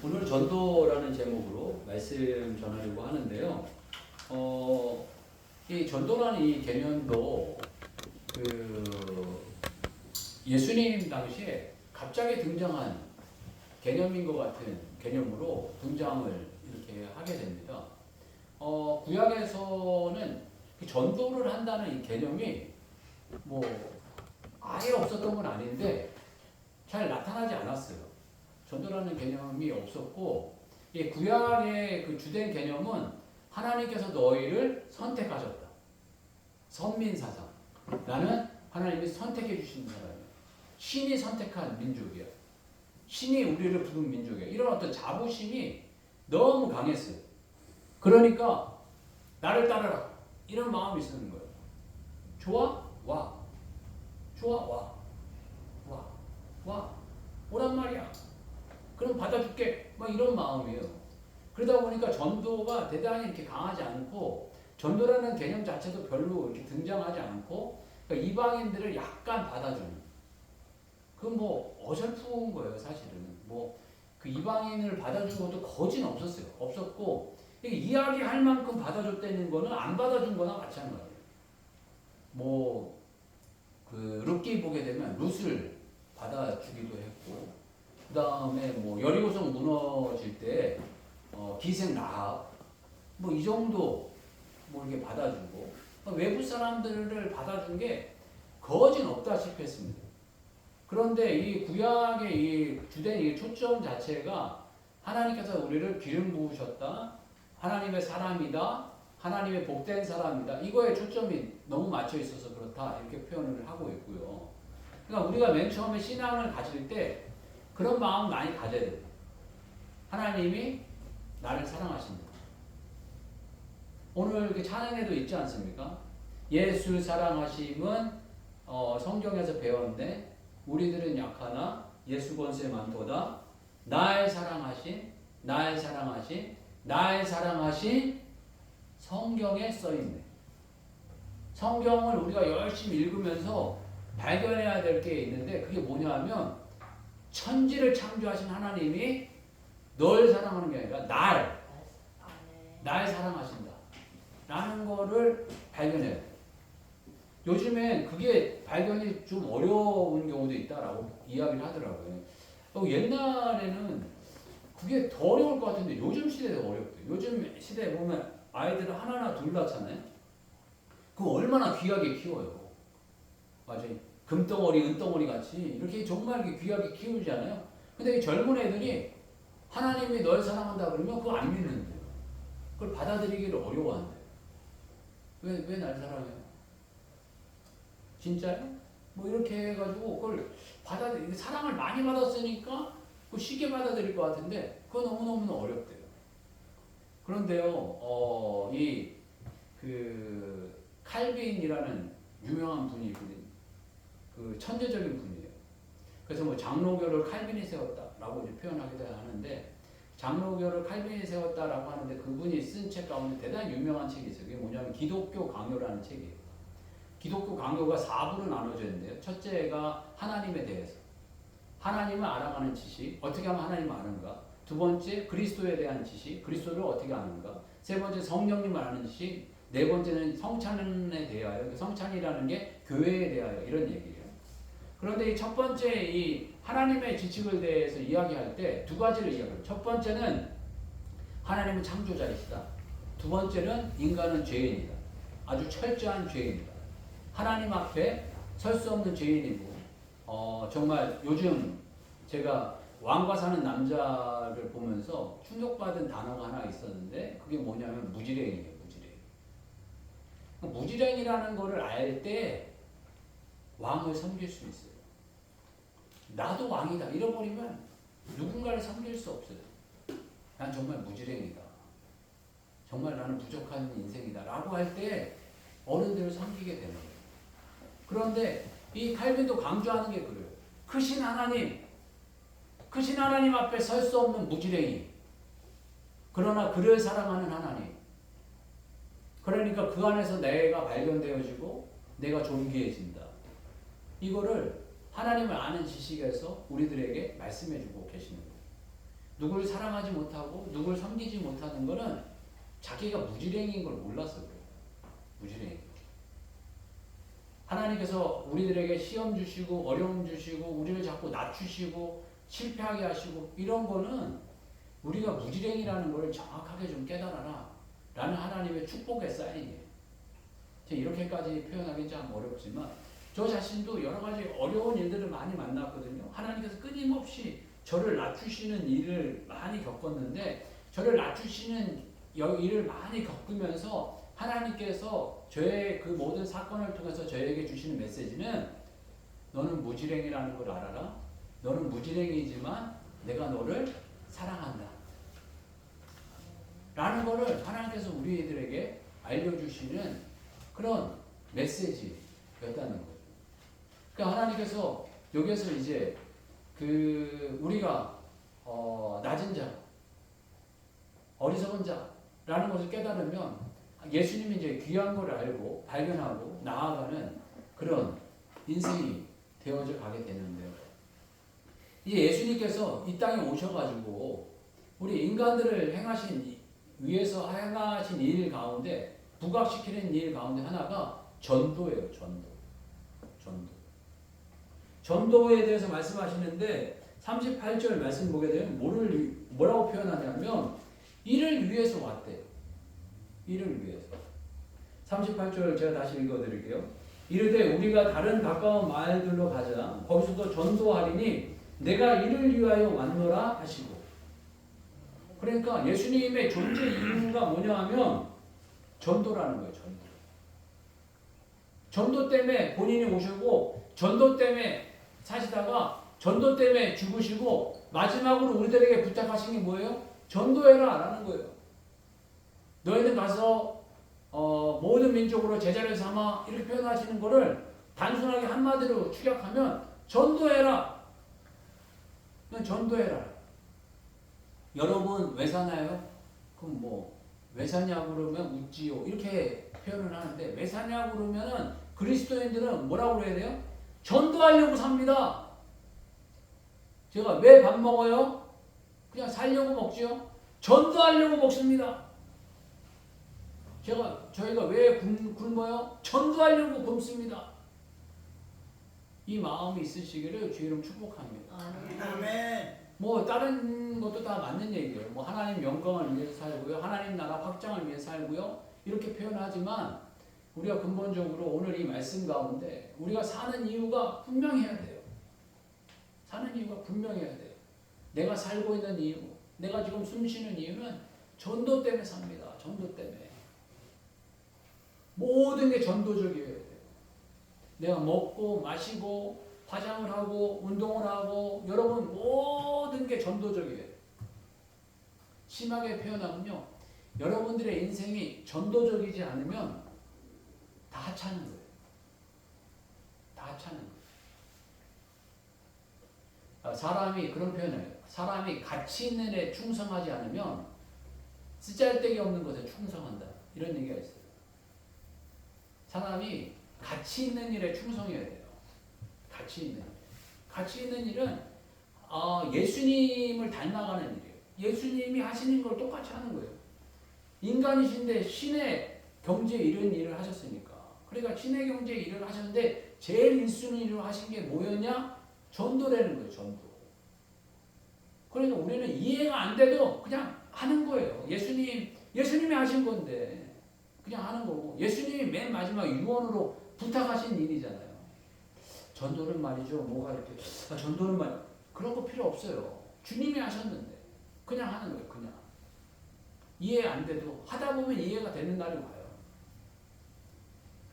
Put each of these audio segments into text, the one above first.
오늘 전도라는 제목으로 말씀 전하려고 하는데요. 이 전도라는 이 개념도 예수님 당시에 갑자기 등장한 개념인 것 같은 개념으로 등장을 이렇게 하게 됩니다. 구약에서는 전도를 한다는 이 개념이 뭐 아예 없었던 건 아닌데 잘 나타나지 않았어요. 전도라는 개념이 없었고, 이 구약의 그 주된 개념은 하나님께서 너희를 선택하셨다. 선민사상. 나는 하나님이 선택해 주신 사람이야. 신이 선택한 민족이야. 신이 우리를 부른 민족이야. 이런 어떤 자부심이 너무 강했어요. 그러니까 나를 따르라. 이런 마음이 있는 거예요. 좋아? 와. 좋아? 와. 와. 와. 오란 말이야. 그럼 받아줄게. 막 이런 마음이에요. 그러다 보니까 전도가 대단히 이렇게 강하지 않고, 전도라는 개념 자체도 별로 이렇게 등장하지 않고, 그러니까 이방인들을 약간 받아주는. 그건 뭐 어설픈 거예요, 사실은. 뭐 그 이방인을 받아준 것도 거진 없었어요. 없었고, 이야기할 만큼 받아줬다는 거는 안 받아준 거나 마찬가지예요. 뭐, 룻기 보게 되면 룻을 받아주기도 했고, 그 다음에 뭐 여리고성 무너질 때 기생 라합 뭐 이 정도 뭐 이렇게 받아주고, 외부 사람들을 받아준 게 거진 없다시피 했습니다. 그런데 이 구약의 이 주된 이 초점 자체가 하나님께서 우리를 기름 부으셨다, 하나님의 사람이다, 하나님의 복된 사람이다, 이거에 초점이 너무 맞춰 있어서 그렇다, 이렇게 표현을 하고 있고요. 그러니까 우리가 맨 처음에 신앙을 가질 때 그런 마음 많이 가져야 돼요. 하나님이 나를 사랑하신다. 오늘 이렇게 찬양에도 있지 않습니까? 예수 사랑하심은 성경에서 배웠는데, 우리들은 약하나 예수 권세 많도다. 날 사랑하신, 날 사랑하신, 날 사랑하신 성경에 써있네. 성경을 우리가 열심히 읽으면서 발견해야 될 게 있는데, 그게 뭐냐면 천지를 창조하신 하나님이 널 사랑하는 게 아니라 날 사랑하신다 라는 거를 발견해야 돼. 요즘엔 그게 발견이 좀 어려운 경우도 있다라고 이야기를 하더라고요. 옛날에는 그게 더 어려울 것 같은데 요즘 시대에 어렵대요. 요즘 시대에 보면 아이들을 하나나 둘 낳잖아요. 그거 얼마나 귀하게 키워요. 맞아요. 금덩어리, 은덩어리 같이 이렇게 정말 귀하게 키우잖아요. 근데 이 젊은 애들이 하나님이 널 사랑한다 그러면 그거 안 믿는데요. 그걸 받아들이기를 어려워한대요. 왜 날 사랑해요? 진짜요? 뭐 이렇게 해가지고 그걸 사랑을 많이 받았으니까 쉽게 받아들일 것 같은데 그거 너무너무 어렵대요. 그런데요, 칼빈이라는 유명한 분이 있거든요. 천재적인 분이에요. 그래서 뭐 장로교를 칼빈이 세웠다라고 이제 표현하기도 하는데, 장로교를 칼빈이 세웠다라고 하는데 그분이 쓴 책 가운데 대단히 유명한 책이 있어요. 그게 뭐냐면 기독교 강요라는 책이에요. 기독교 강요가 4부로 나눠져 있는데요. 첫째가 하나님에 대해서. 하나님을 알아가는 지식, 어떻게 하면 하나님을 아는가. 두 번째, 그리스도에 대한 지식, 그리스도를 어떻게 아는가. 세 번째, 성령님을 아는 지식. 네 번째는 성찬에 대하여, 성찬이라는 게 교회에 대하여, 이런 얘기예요. 그런데 이 첫 번째 이 하나님의 지식을 대해서 이야기할 때 두 가지를 이야기해요. 첫 번째는 하나님은 창조자이시다. 두 번째는 인간은 죄인이다. 아주 철저한 죄인이다. 하나님 앞에 설 수 없는 죄인이고, 정말 요즘 제가 왕과 사는 남자를 보면서 충격받은 단어가 하나 있었는데, 그게 뭐냐면 무지랭이에요. 무지랭이라는 거를 알 때 왕을 섬길 수 있어요. 나도 왕이다 잃어버리면 누군가를 섬길 수 없어요. 난 정말 무지랭이다. 정말 나는 부족한 인생이다 라고 할 때 어른들을 섬기게 되는 거예요. 그런데 이 칼빈도 강조하는 게 그래요. 크신 하나님 앞에 설 수 없는 무지랭이. 그러나 그를 사랑하는 하나님. 그러니까 그 안에서 내가 발견되어지고 내가 존귀해진다. 이거를 하나님을 아는 지식에서 우리들에게 말씀해주고 계시는 거예요. 누구를 사랑하지 못하고 누구를 섬기지 못하는 거는 자기가 무지랭이인 걸 몰라서 그래요. 무지랭이. 하나님께서 우리들에게 시험 주시고 어려움 주시고 우리를 자꾸 낮추시고 실패하게 하시고 이런 거는 우리가 무지랭이라는 걸 정확하게 좀 깨달아라 라는 하나님의 축복의 사인이에요. 이렇게까지 표현하기 참 어렵지만 저 자신도 여러 가지 어려운 일들을 많이 만났거든요. 하나님께서 끊임없이 저를 낮추시는 일을 많이 겪었는데 저를 낮추시는 일을 많이 겪으면서 하나님께서 저의 그 모든 사건을 통해서 저에게 주시는 메시지는 너는 무지랭이라는 걸 알아라. 너는 무지랭이지만 내가 너를 사랑한다. 라는 거를 하나님께서 우리들에게 알려주시는 그런 메시지였다는 거죠. 그러니까 하나님께서 여기에서 이제 우리가 낮은 자, 어리석은 자라는 것을 깨달으면 예수님이 이제 귀한 걸 알고 발견하고 나아가는 그런 인생이 되어져 가게 되는데요. 이 예수님께서 이 땅에 오셔가지고 우리 인간들을 위해서 행하신 일 가운데 부각시키는 일 가운데 하나가 전도예요. 전도에 대해서 말씀하시는데 38절 말씀 보게 되면 뭐라고 표현하냐면 이를 위해서 왔대요. 이를 위해서. 38절 제가 다시 읽어드릴게요. 이르되 우리가 다른 가까운 마을들로 가자. 거기서도 전도하리니 내가 이를 위하여 왔노라 하시고. 그러니까 예수님의 존재 이유가 뭐냐 하면 전도라는 거예요. 전도 때문에 본인이 오시고 전도 때문에 사시다가 전도 때문에 죽으시고 마지막으로 우리들에게 부탁하신 게 뭐예요? 전도해라 라는 거예요. 너희는 가서 모든 민족으로 제자를 삼아 이렇게 표현하시는 거를 단순하게 한마디로 축약하면 전도해라. 전도해라. 여러분 왜 사나요? 그럼 왜 사냐고 그러면 웃지요. 이렇게 표현을 하는데 왜 사냐고 그러면은 그리스도인들은 뭐라고 그래야 돼요? 전도하려고 삽니다. 제가 왜 밥 먹어요? 그냥 살려고 먹죠. 전도하려고 먹습니다. 저희가 왜 굶어요? 전도하려고 굶습니다. 이 마음이 있으시기를 주의 이름 축복합니다. 아멘. 다른 것도 다 맞는 얘기예요. 하나님 영광을 위해서 살고요. 하나님 나라 확장을 위해서 살고요. 이렇게 표현하지만 우리가 근본적으로 오늘 이 말씀 가운데 우리가 사는 이유가 분명해야 돼요. 사는 이유가 분명해야 돼요. 내가 살고 있는 이유, 내가 지금 숨쉬는 이유는 전도 때문에 삽니다. 전도 때문에. 모든 게 전도적이어야 돼요. 내가 먹고 마시고 화장을 하고 운동을 하고 여러분 모든 게 전도적이에요. 심하게 표현하면요. 여러분들의 인생이 전도적이지 않으면 다 하찮은 거예요. 다 하찮은 거예요. 사람이 그런 표현을 해요. 사람이 가치 있는 일에 충성하지 않으면 쓰잘데기 없는 것에 충성한다. 이런 얘기가 있어요. 사람이 가치 있는 일에 충성해야 돼요. 가치 있는 일은 예수님을 닮아가는 일이에요. 예수님이 하시는 걸 똑같이 하는 거예요. 인간이신데 신의 경제 이런 일을 하셨으니까. 그러니까 신의 경제 일을 하셨는데 제일 1순위로 하신 게 뭐였냐? 전도라는 거예요. 전도. 그러니까 우리는 이해가 안 돼도 그냥 하는 거예요. 예수님이 하신 건데 그냥 하는 거고 예수님이 맨 마지막 유언으로 부탁하신 일이잖아요. 전도는 말이죠. 뭐가 이렇게 전도는 그런 거 필요 없어요. 주님이 하셨는데 그냥 하는 거예요. 그냥 이해 안 돼도 하다 보면 이해가 되는 날이 와요.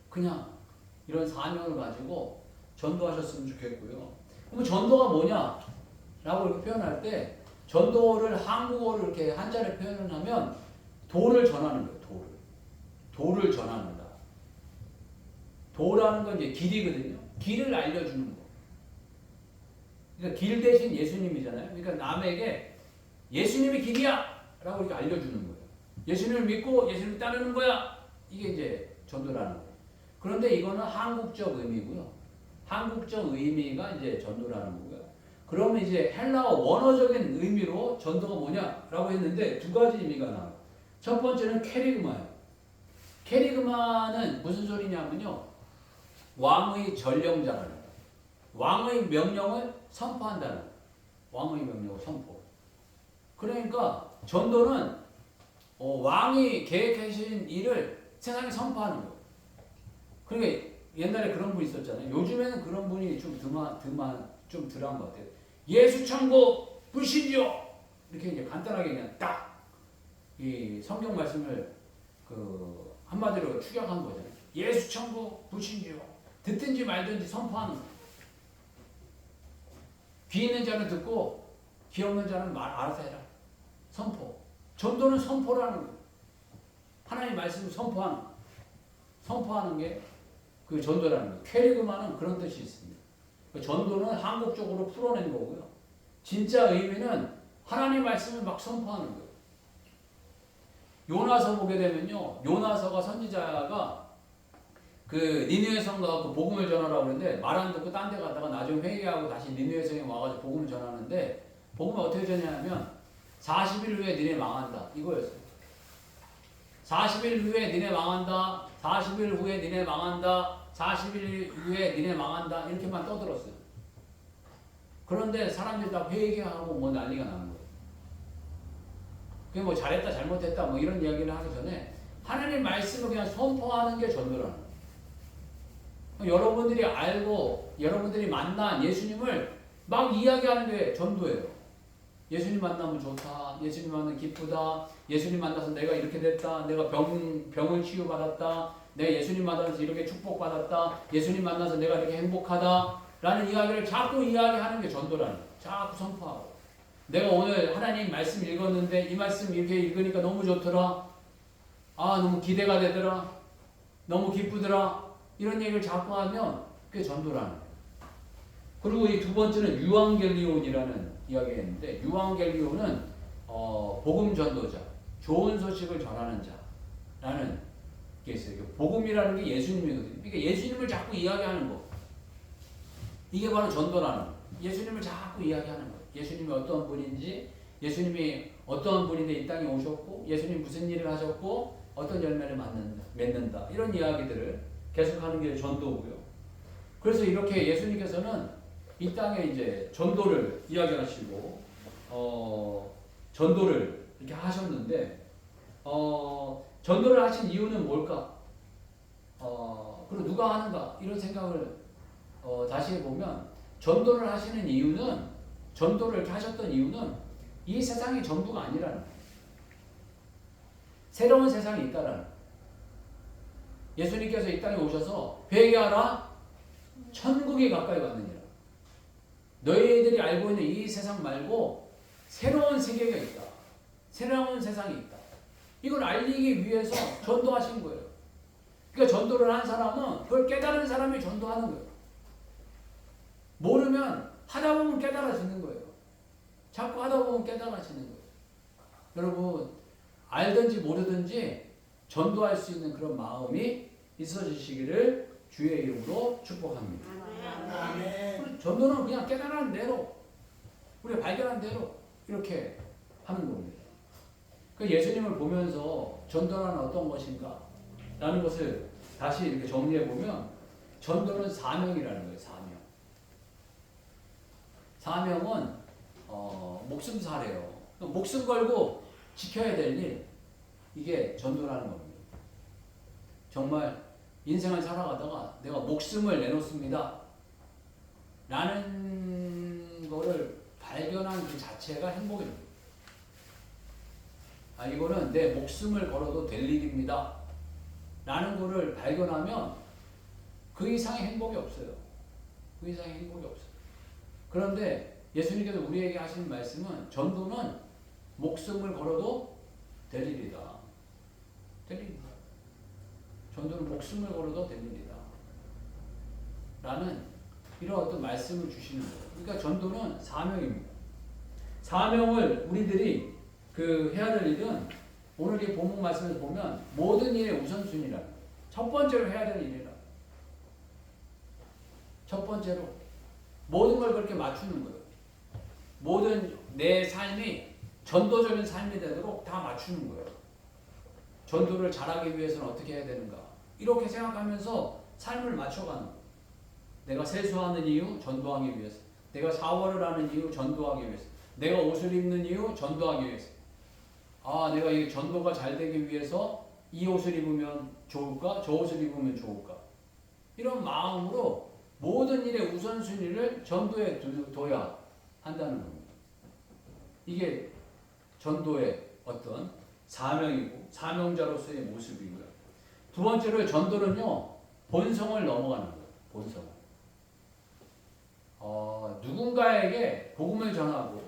그냥 이런 사명을 가지고 전도하셨으면 좋겠고요. 그럼 전도가 뭐냐? 라고 이렇게 표현할 때 전도를 한국어로 이렇게 한자를 표현을 하면 도를 전하는 거예요. 도를 전하는다. 도라는 건 이제 길이거든요. 길을 알려주는 거. 그러니까 길 대신 예수님이잖아요. 그러니까 남에게 예수님이 길이야! 라고 이렇게 알려주는 거예요. 예수님을 믿고 예수님을 따르는 거야! 이게 이제 전도라는 거예요. 그런데 이거는 한국적 의미고요. 한국적 의미가 이제 전도라는 거고요. 그러면 이제 헬라어 원어적인 의미로 전도가 뭐냐라고 했는데 두 가지 의미가 나와요. 첫 번째는 캐리그마예요. 캐리그마는 무슨 소리냐면요. 왕의 전령자라는 거예요. 왕의 명령을 선포한다는 거예요. 왕의 명령을 선포. 그러니까 전도는 왕이 계획하신 일을 세상에 선포하는 거예요. 그러니까 옛날에 그런 분 있었잖아요. 요즘에는 그런 분이 좀 좀 덜한 것 같아요. 예수 천국 불신지요. 이렇게 이제 간단하게 그냥 딱 이 성경 말씀을 그 한마디로 축약한 거잖아요. 예수 천국 불신지요. 듣든지 말든지 선포하는 거예요. 귀 있는 자는 듣고 귀 없는 자는 말 알아서 해라. 선포. 전도는 선포라는 거예요. 하나님 말씀을 선포하는 게 그 전도라는 거예요. 캐리그마는 그런 뜻이 있습니다. 전도는 한국적으로 풀어낸 거고요. 진짜 의미는 하나님 말씀을 막 선포하는 거예요. 요나서 보게 되면요. 요나서가 선지자가 그 니느웨 성가 그 복음을 전하라고 그러는데 말 안 듣고 딴 데 가다가 나중에 회개하고 다시 니느웨 성에 와가지고 복음을 전하는데 복음을 어떻게 전하냐면 40일 후에 니네 망한다. 이거였어요. 40일 후에 니네 망한다. 40일 후에 니네 망한다. 40일 후에 니네 망한다. 이렇게만 떠들었어요. 그런데 사람들이 다 회개하고 뭐 난리가 나는 거예요. 그게 뭐 잘했다 잘못했다 뭐 이런 이야기를 하기 전에 하나님 말씀을 그냥 선포하는 게 전도라는 거예요. 여러분들이 알고 여러분들이 만난 예수님을 막 이야기하는 게 전도예요. 예수님 만나면 좋다. 예수님 만나면 기쁘다. 예수님 만나서 내가 이렇게 됐다. 내가 병을 치유받았다. 내가 예수님 만나서 이렇게 축복받았다. 예수님 만나서 내가 이렇게 행복하다. 라는 이야기를 자꾸 이야기하는 게 전도라는 거예요. 자꾸 선포하고. 내가 오늘 하나님 말씀 읽었는데 이 말씀 이렇게 읽으니까 너무 좋더라. 아, 너무 기대가 되더라. 너무 기쁘더라. 이런 얘기를 자꾸 하면 그게 전도라는 거예요. 그리고 이 두 번째는 유앙겔리온이라는 이야기가 있는데 유앙겔리온은 복음 전도자, 좋은 소식을 전하는 자라는 게 있어요. 복음이라는 게 예수님이거든요. 그러니까 예수님을 자꾸 이야기하는 거. 이게 바로 전도라는 거예요. 예수님을 자꾸 이야기하는 거예요. 예수님이 어떤 분인지, 예수님이 어떤 분인데 이 땅에 오셨고, 예수님 무슨 일을 하셨고, 어떤 열매를 맺는다. 이런 이야기들을 계속하는 게 전도고요. 그래서 이렇게 예수님께서는 이 땅에 이제 전도를 이야기하시고, 전도를 이렇게 하셨는데, 전도를 하신 이유는 뭘까? 그리고 누가 하는가? 이런 생각을 다시 해보면, 전도를 하시는 이유는, 전도를 이렇게 하셨던 이유는 이 세상이 전부가 아니라는 거예요. 새로운 세상이 있다라는 거예요. 예수님께서 이 땅에 오셔서 회개하라, 천국이 가까이 왔느니라. 너희들이 알고 있는 이 세상 말고 새로운 세계가 있다. 새로운 세상이 있다. 이걸 알리기 위해서 전도하신 거예요. 그러니까 전도를 한 사람은 그걸 깨달은 사람이 전도하는 거예요. 모르면 하다 보면 깨달아지는 거예요. 자꾸 하다 보면 깨달아지는 거예요. 여러분, 알든지 모르든지 전도할 수 있는 그런 마음이 있어지시기를 주의 이름으로 축복합니다. 아멘. 전도는 그냥 깨달은 대로, 우리가 발견한 대로 이렇게 하는 겁니다. 그 예수님을 보면서 전도는 어떤 것인가? 라는 것을 다시 이렇게 정리해 보면 전도는 사명이라는 거예요. 사명은 목숨 사래요. 목숨 걸고 지켜야 될 일, 이게 전도라는 겁니다. 정말 인생을 살아가다가 내가 목숨을 내놓습니다. 라는 거를 발견한 그 자체가 행복입니다. 이거는 내 목숨을 걸어도 될 일입니다. 라는 거를 발견하면 그 이상의 행복이 없어요. 그 이상의 행복이 없어요. 그런데 예수님께서 우리에게 하시는 말씀은 전도는 목숨을 걸어도 될 일이다. 될 일이다. 전도는 목숨을 걸어도 될 일이다. 라는 이런 어떤 말씀을 주시는 거예요. 그러니까 전도는 사명입니다. 사명을 우리들이 해야 될 일은 오늘 이 본문 말씀에서 보면 모든 일의 우선순위라. 첫 번째로 해야 될 일이라. 첫 번째로 모든 걸 그렇게 맞추는 거예요. 모든 내 삶이 전도적인 삶이 되도록 다 맞추는 거예요. 전도를 잘하기 위해서는 어떻게 해야 되는가? 이렇게 생각하면서 삶을 맞춰가는 거예요. 내가 세수하는 이유 전도하기 위해서, 내가 샤워를 하는 이유 전도하기 위해서, 내가 옷을 입는 이유 전도하기 위해서. 아, 내가 이 전도가 잘 되기 위해서 이 옷을 입으면 좋을까? 저 옷을 입으면 좋을까? 이런 마음으로 모든 일의 우선순위를 전도에 둬야 한다는 겁니다. 이게 전도의 어떤 사명이고 사명자로서의 모습이고요. 두 번째로 전도는요, 본성을 넘어가는 거예요. 본성을. 누군가에게 복음을 전하고,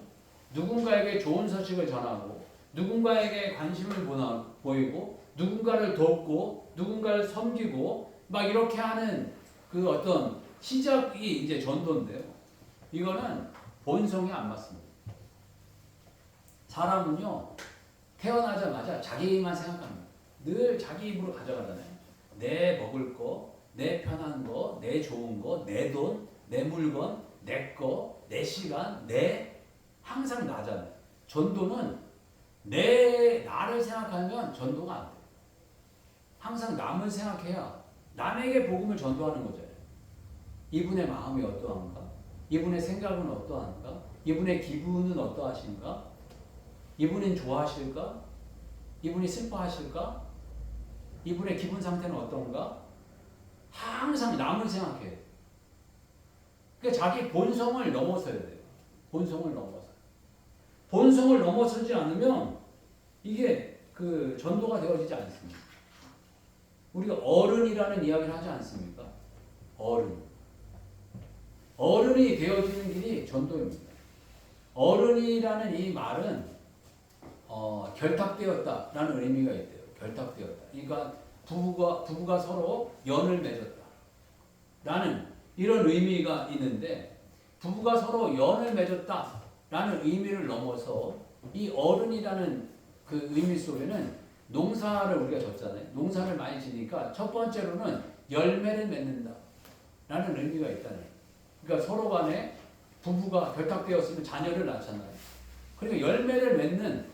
누군가에게 좋은 소식을 전하고, 누군가에게 관심을 보이고, 누군가를 돕고, 누군가를 섬기고, 막 이렇게 하는 그 어떤 시작이 이제 전도인데요. 이거는 본성이 안 맞습니다. 사람은요, 태어나자마자 자기만 생각합니다. 늘 자기 입으로 가져가잖아요. 내 먹을 거, 내 편한 거, 내 좋은 거, 내 돈, 내 물건, 내 거, 내 시간, 항상 나잖아요. 전도는 나를 생각하면 전도가 안 돼요. 항상 남을 생각해야 남에게 복음을 전도하는 거잖아요. 이분의 마음이 어떠한가? 이분의 생각은 어떠한가? 이분의 기분은 어떠하신가? 이분은 좋아하실까? 이분이 슬퍼하실까? 이분의 기분 상태는 어떤가? 항상 남을 생각해요. 그러니까 자기 본성을 넘어서야 돼요. 본성을 넘어서. 본성을 넘어서지 않으면 이게 그 전도가 되어지지 않습니다. 우리가 어른이라는 이야기를 하지 않습니까? 어른이 되어지는 길이 전도입니다. 어른이라는 이 말은 결탁되었다라는 의미가 있대요. 결탁되었다. 그러니까 부부가 서로 연을 맺었다라는 이런 의미가 있는데, 부부가 서로 연을 맺었다라는 의미를 넘어서 이 어른이라는 그 의미 속에는 농사를 우리가 졌잖아요. 농사를 많이 지니까 첫 번째로는 열매를 맺는다라는 의미가 있다는 거예요. 그러니까 서로 간에 부부가 결탁되었으면 자녀를 낳잖아요. 그러니까 열매를 맺을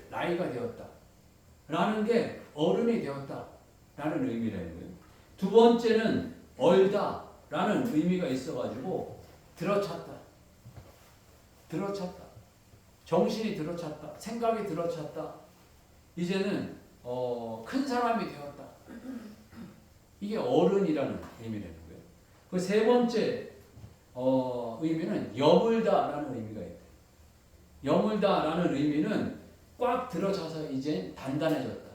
나이가 되었다 라는 게 어른이 되었다 라는 의미라는 거예요. 두 번째는 얼다 라는 의미가 있어가지고 들어찼다, 정신이 들어찼다, 생각이 들어찼다, 이제는 큰 사람이 되었다. 이게 어른이라는 의미라는 거예요. 그 세 번째 의미는 여물다라는 의미가 있대요. 여물다라는 의미는 꽉 들어차서 이제 단단해졌다.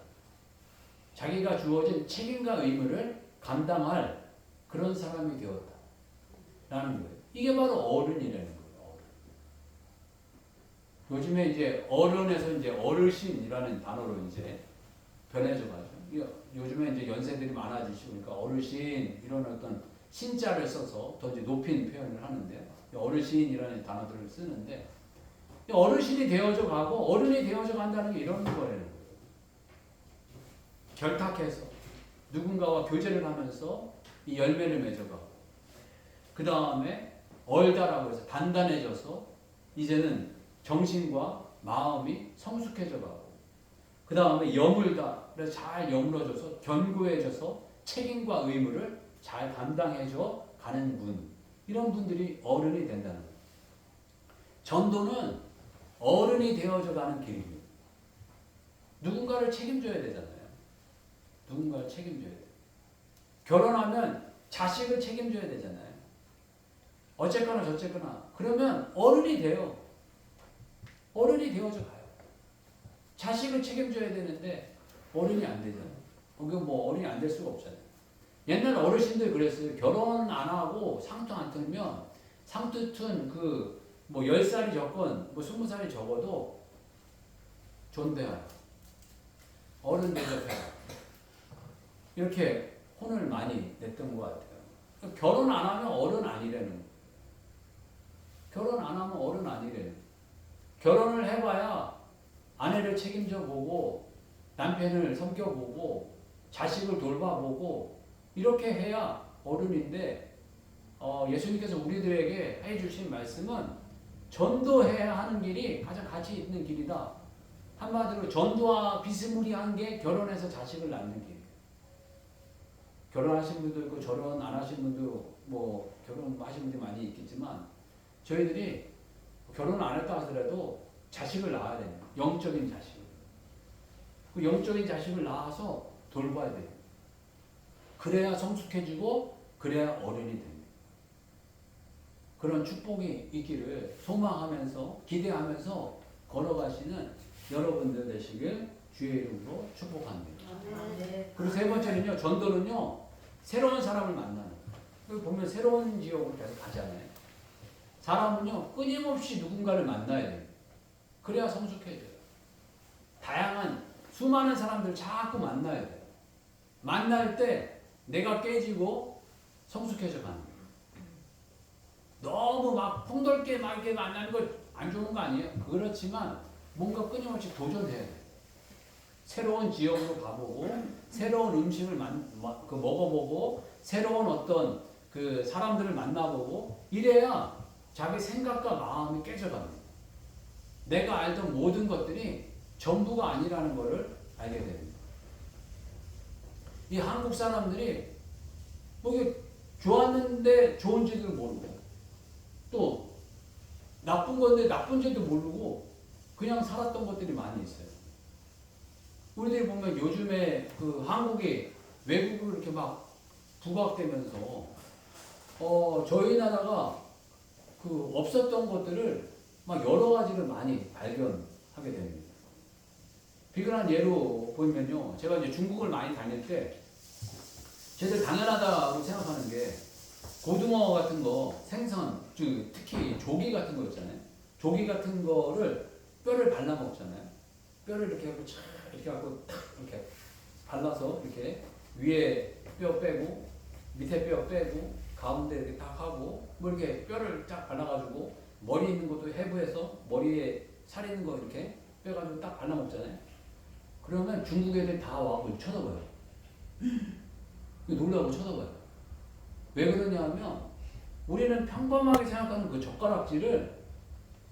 자기가 주어진 책임과 의무를 감당할 그런 사람이 되었다. 라는 거예요. 이게 바로 어른이라는 거예요. 요즘에 이제 어른에서 이제 어르신이라는 단어로 이제 변해져가지고, 요즘에 이제 연세들이 많아지시고, 그러니까 어르신 이런 어떤 신자를 써서 더 이제 높인 표현을 하는데, 어르신이라는 단어들을 쓰는데, 어르신이 되어져 가고 어른이 되어져 간다는 게 이런 거예요. 결탁해서 누군가와 교제를 하면서 이 열매를 맺어가고, 그 다음에 얼다라고 해서 단단해져서 이제는 정신과 마음이 성숙해져 가고, 그 다음에 여물다, 그래서 잘 여물어져서 견고해져서 책임과 의무를 잘 감당해줘 가는 분, 이런 분들이 어른이 된다는 거예요. 전도는 어른이 되어져 가는 길입니다. 누군가를 책임져야 되잖아요. 누군가를 책임져야 돼요. 결혼하면 자식을 책임져야 되잖아요. 어쨌거나 저쨌거나. 그러면 어른이 돼요. 어른이 되어져 가요. 자식을 책임져야 되는데 어른이 안 되잖아요. 뭐 어른이 안 될 수가 없잖아요. 옛날 어르신들 그랬어요. 결혼 안 하고 상투 안 틀면, 상투 튼 뭐 10살이 적건 뭐 20살이 적어도 존대하라, 어른 대접해라, 이렇게 혼을 많이 냈던 것 같아요. 결혼 안 하면 어른 아니라는 거예요. 결혼 안 하면 어른 아니래요. 결혼을 해봐야 아내를 책임져 보고, 남편을 섬겨보고, 자식을 돌봐보고, 이렇게 해야 어른인데, 예수님께서 우리들에게 해주신 말씀은 전도해야 하는 길이 가장 가치 있는 길이다. 한마디로 전도와 비스무리한 게 결혼해서 자식을 낳는 길이에요. 결혼하신 분도 있고 결혼 안 하신 분도 뭐 결혼하신 분들이 많이 있겠지만 저희들이 결혼 안 했다 하더라도 자식을 낳아야 돼요. 영적인 자식을. 그 영적인 자식을 낳아서 돌봐야 돼요. 그래야 성숙해지고 그래야 어른이 됩니다. 그런 축복이 있기를 소망하면서 기대하면서 걸어가시는 여러분들 되시길 주의 이름으로 축복합니다. 그리고 세 번째는요, 전도는요, 새로운 사람을 만나는. 여기 보면 새로운 지역으로 계속 가잖아요. 사람은요, 끊임없이 누군가를 만나야 돼요. 그래야 성숙해져요. 다양한, 수많은 사람들을 자꾸 만나야 돼요. 만날 때 내가 깨지고 성숙해져 가는 거예요. 너무 막 풍돌게 막 이렇게 만나는 거 안 좋은 거 아니에요? 그렇지만 뭔가 끊임없이 도전해야 돼요. 새로운 지역으로 가보고, 새로운 음식을 먹어보고, 새로운 어떤 그 사람들을 만나보고, 이래야 자기 생각과 마음이 깨져갑니다. 내가 알던 모든 것들이 전부가 아니라는 것을 알게 됩니다. 이 한국 사람들이 뭐 이게 좋았는데 좋은지도 모르고, 또 나쁜 건데 나쁜지도 모르고 그냥 살았던 것들이 많이 있어요. 우리들이 보면 요즘에 그 한국이 외국으로 이렇게 막 부각되면서 저희 나라가 그 없었던 것들을 막 여러 가지를 많이 발견하게 됩니다. 비근한 예로 보면요, 제가 이제 중국을 많이 다닐 때 쟤들 당연하다고 생각하는 게 고등어 같은 거 생선, 특히 조기 같은 거 있잖아요. 조기 같은 거를 뼈를 발라 먹잖아요. 뼈를 이렇게 하고 이렇게 하고 탁 이렇게 발라서 이렇게 위에 뼈 빼고 밑에 뼈 빼고 가운데 이렇게 딱 하고 뭐 이렇게 뼈를 딱 발라가지고 머리 있는 것도 해부해서 머리에 살 있는 거 이렇게 빼가지고 딱 발라 먹잖아요. 그러면 중국 애들 다 와서 쳐다봐요. 놀라고 쳐다봐요. 왜 그러냐면 우리는 평범하게 생각하는 그 젓가락질을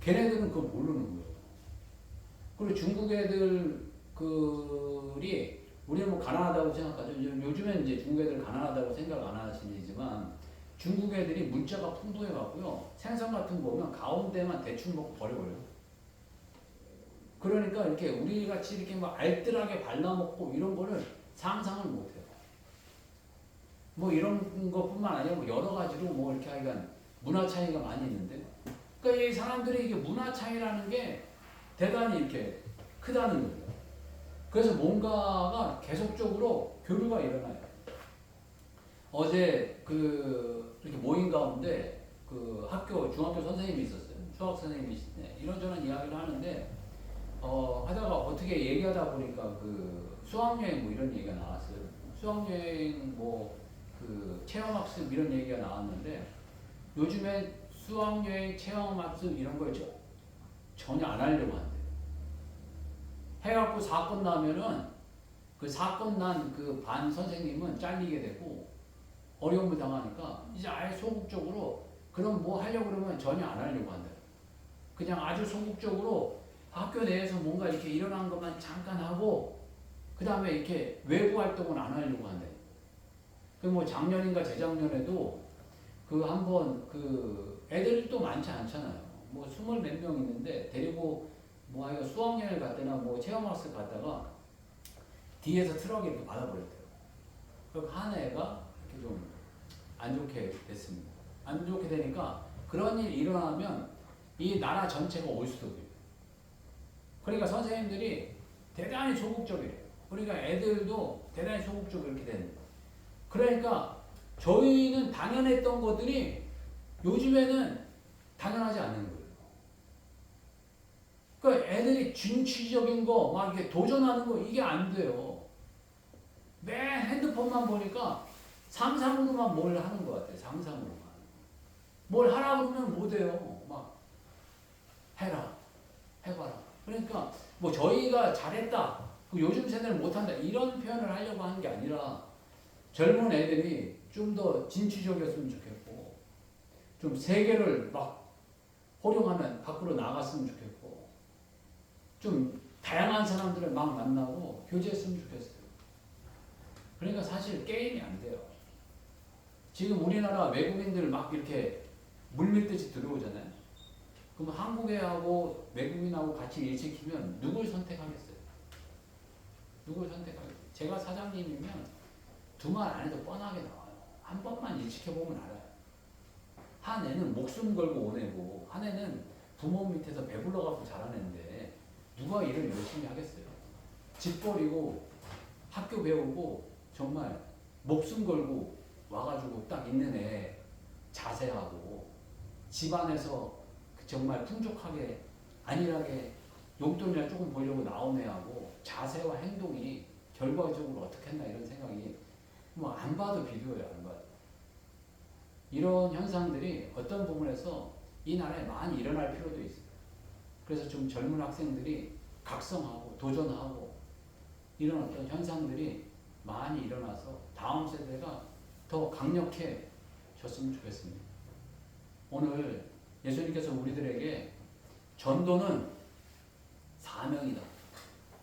걔네들은 그걸 모르는 거예요. 그리고 중국 애들이 우리는 뭐 가난하다고 생각하죠. 요즘엔 이제 중국 애들 가난하다고 생각 안 하시지만 중국 애들이 물자가 풍부해 갖고요. 생선 같은 거 보면 가운데만 대충 먹고 버려버려요. 그러니까 이렇게 우리 같이 이렇게 막 알뜰하게 발라먹고 이런 거를 상상을 못 해요. 뭐 이런 것뿐만 아니라 뭐 여러 가지로 뭐 이렇게 하여간 문화 차이가 많이 있는데, 그러니까 이 사람들이 이게 문화 차이라는 게 대단히 이렇게 크다는 거예요. 그래서 뭔가가 계속적으로 교류가 일어나요. 어제 이렇게 모임 가운데 중학교 선생님이 있었어요. 수학 선생님이신데 이런저런 이야기를 하는데 하다가 어떻게 얘기하다 보니까 수학여행 뭐 이런 얘기가 나왔어요. 수학여행 체험학습 이런 얘기가 나왔는데 요즘에 수학여행 체험학습 이런 걸 전혀 안 하려고 한대요. 해갖고 사건 나면은 그 사건 난 그 반 선생님은 잘리게 되고 어려움을 당하니까 이제 아예 소극적으로 그럼 뭐 하려고 그러면 전혀 안 하려고 한대요. 그냥 아주 소극적으로 학교 내에서 뭔가 이렇게 일어난 것만 잠깐 하고 그 다음에 이렇게 외부 활동은 안 하려고 한대요. 뭐 작년인가 재작년에도 한번 애들이 또 많지 않잖아요. 뭐 20몇 명 있는데 데리고 뭐 수학여행을 갔다나 뭐 체험학습 갔다가 뒤에서 트럭이 이렇게 받아버렸대요. 그리고 한 애가 이렇게 좀 안 좋게 됐습니다. 안 좋게 되니까 그런 일이 일어나면 이 나라 전체가 올 수도 있어요. 그러니까 선생님들이 대단히 소극적이에요. 그러니까 애들도 대단히 소극적으로 이렇게 되는 거예요. 그러니까 저희는 당연했던 것들이 요즘에는 당연하지 않는 거예요. 그러니까 애들이 진취적인 거, 막 이렇게 도전하는 거, 이게 안 돼요. 맨 핸드폰만 보니까 상상으로만 뭘 하는 것 같아요. 상상으로만. 뭘 하라 그러면 못 해요. 막 해라, 해봐라. 그러니까 뭐 저희가 잘했다, 요즘 세대는 못한다 이런 표현을 하려고 하는 게 아니라 젊은 애들이 좀 더 진취적이었으면 좋겠고 좀 세계를 막 호령하면 밖으로 나갔으면 좋겠고 좀 다양한 사람들을 막 만나고 교제했으면 좋겠어요. 그러니까 사실 게임이 안 돼요. 지금 우리나라 외국인들 막 이렇게 물밀듯이 들어오잖아요. 그럼 한국애하고 외국인하고 같이 일 시키면 누굴 선택하겠어요? 누굴 선택하겠어요? 제가 사장님이면 두 말 안 해도 뻔하게 나와요. 한 번만 일 시켜보면 알아요. 한 애는 목숨 걸고 온 애고 한 애는 부모 밑에서 배불러 갖고 자란 애인데 누가 일을 열심히 하겠어요? 집 버리고 학교 배우고 정말 목숨 걸고 와가지고 딱 있는 애 자세하고 집안에서 정말 풍족하게 안일하게 용돈이나 조금 벌려고 나온 애하고 자세와 행동이 결과적으로 어떻게 했나 이런 생각이 뭐 안 봐도 비교해요. 안 봐도. 이런 현상들이 어떤 부분에서 이 나라에 많이 일어날 필요도 있어요. 그래서 좀 젊은 학생들이 각성하고 도전하고 이런 어떤 현상들이 많이 일어나서 다음 세대가 더 강력해졌으면 좋겠습니다. 오늘 예수님께서 우리들에게 전도는 사명이다.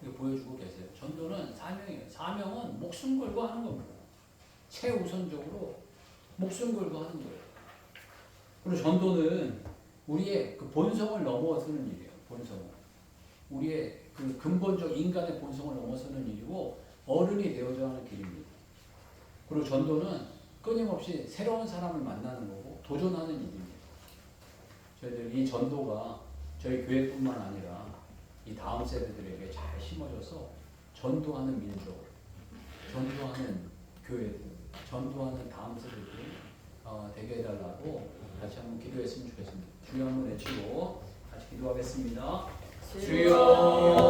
이거 보여주고 계세요. 전도는 사명이에요. 사명은 목숨 걸고 하는 겁니다. 최우선적으로 목숨 걸고 하는 거예요. 그리고 전도는 우리의 그 본성을 넘어서는 일이에요. 본성을. 우리의 그 근본적 인간의 본성을 넘어서는 일이고 어른이 되어져 하는 길입니다. 그리고 전도는 끊임없이 새로운 사람을 만나는 거고 도전하는 일입니다. 저희들 이 전도가 저희 교회뿐만 아니라 이 다음 세대들에게 잘 심어져서 전도하는 민족, 전도하는 교회들, 전도하는 다음 세대들이 되게 해달라고 같이 한번 기도했으면 좋겠습니다. 주여 한번 외치고 같이 기도하겠습니다. 주여